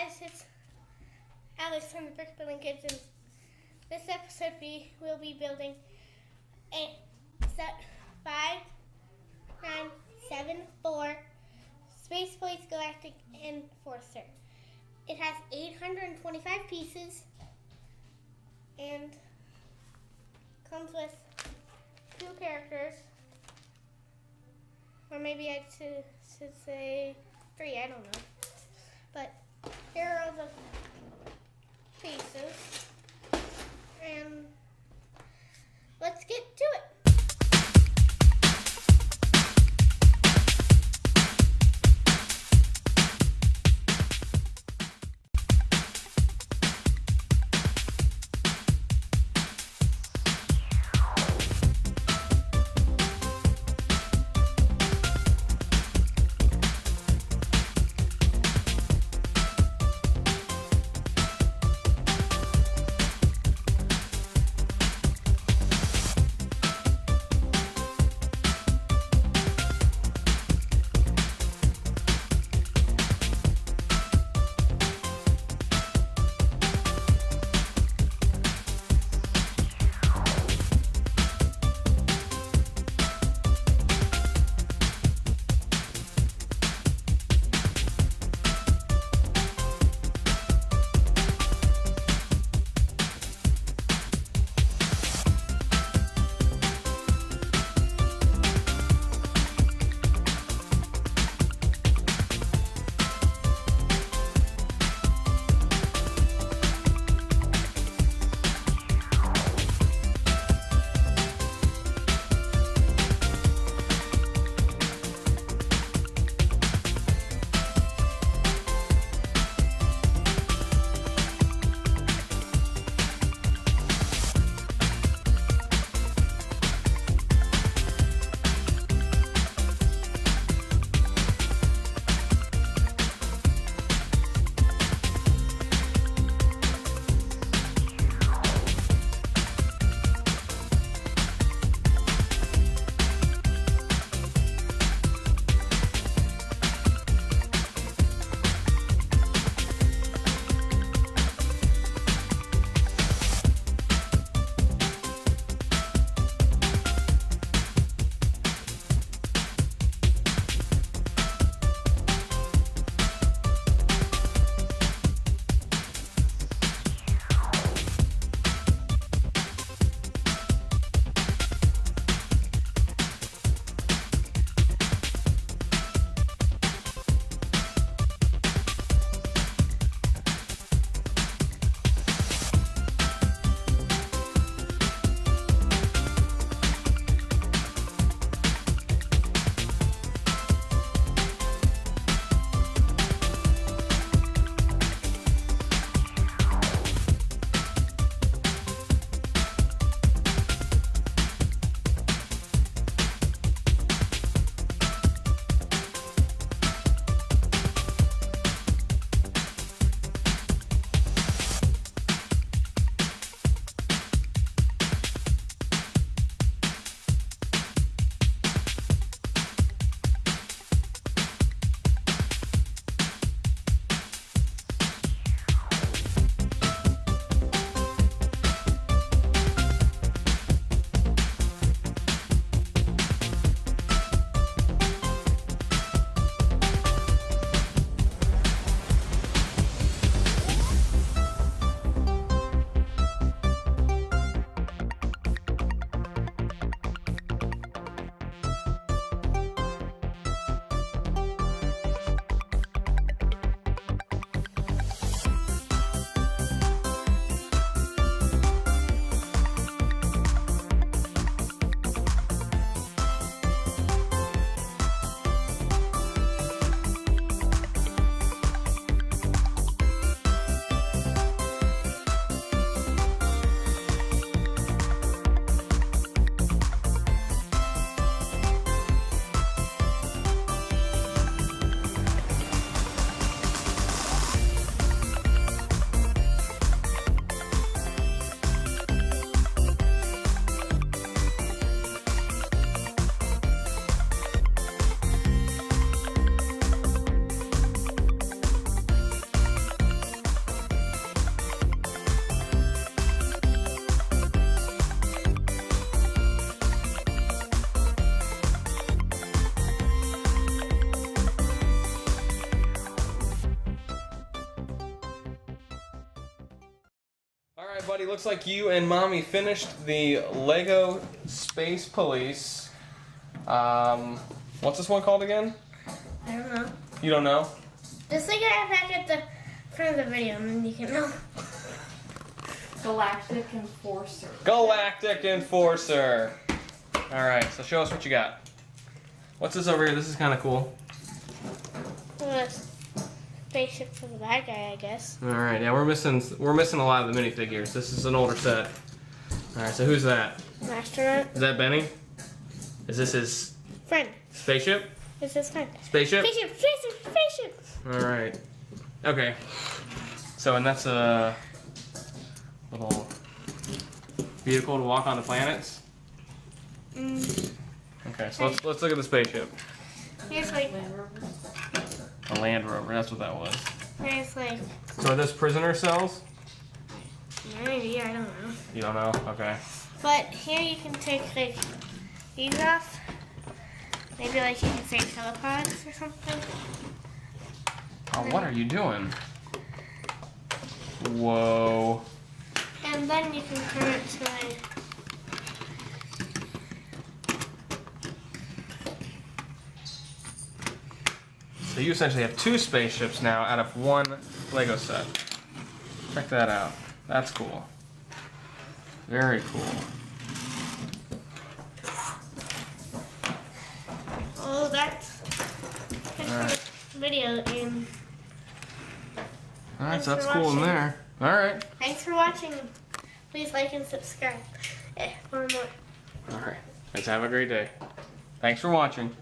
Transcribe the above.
guys, it's Alex from the Brick Building Kids, and this episode we will be building a set 5974 Space Boys Galactic Enforcer. It has 825 pieces and comes with 2 characters, or maybe I should say 3, I don't know. But here are the pieces, and let's get to it. buddy, looks like you and Mommy finished the Lego Space Police. What's this one called again? I don't know. You don't know? Just look at it back at the front of the video and then you can know. Galactic Enforcer. Galactic Enforcer. Alright, so show us what you got. What's this over here? This is kind of cool. Spaceship for the bad guy, I guess. Alright, yeah, we're missing a lot of the minifigures. This is an older set. Alright, so who's that? Astronaut. Is that Benny? Is this his Friend. spaceship? It's his friend. Spaceship? Spaceship. Alright. Okay. So, and that's a little vehicle to walk on the planets? Okay, so let's look at the spaceship. Here's like A Land Rover, that's what that was. there's like So are those prisoner cells? maybe, I don't know. You don't know? Okay. But here you can take like these off. Maybe like you can save telepods or something. Oh, what are you doing? Whoa. And then you can turn it to like So you essentially have 2 spaceships now out of 1 Lego set. Check that out. That's cool. Very cool. oh, that's good Alright. for the video. And Alright, so Thanks that's for cool in watching. there. Alright. thanks for watching. Please like and subscribe for more. Alright. Let's have a great day. Thanks for watching.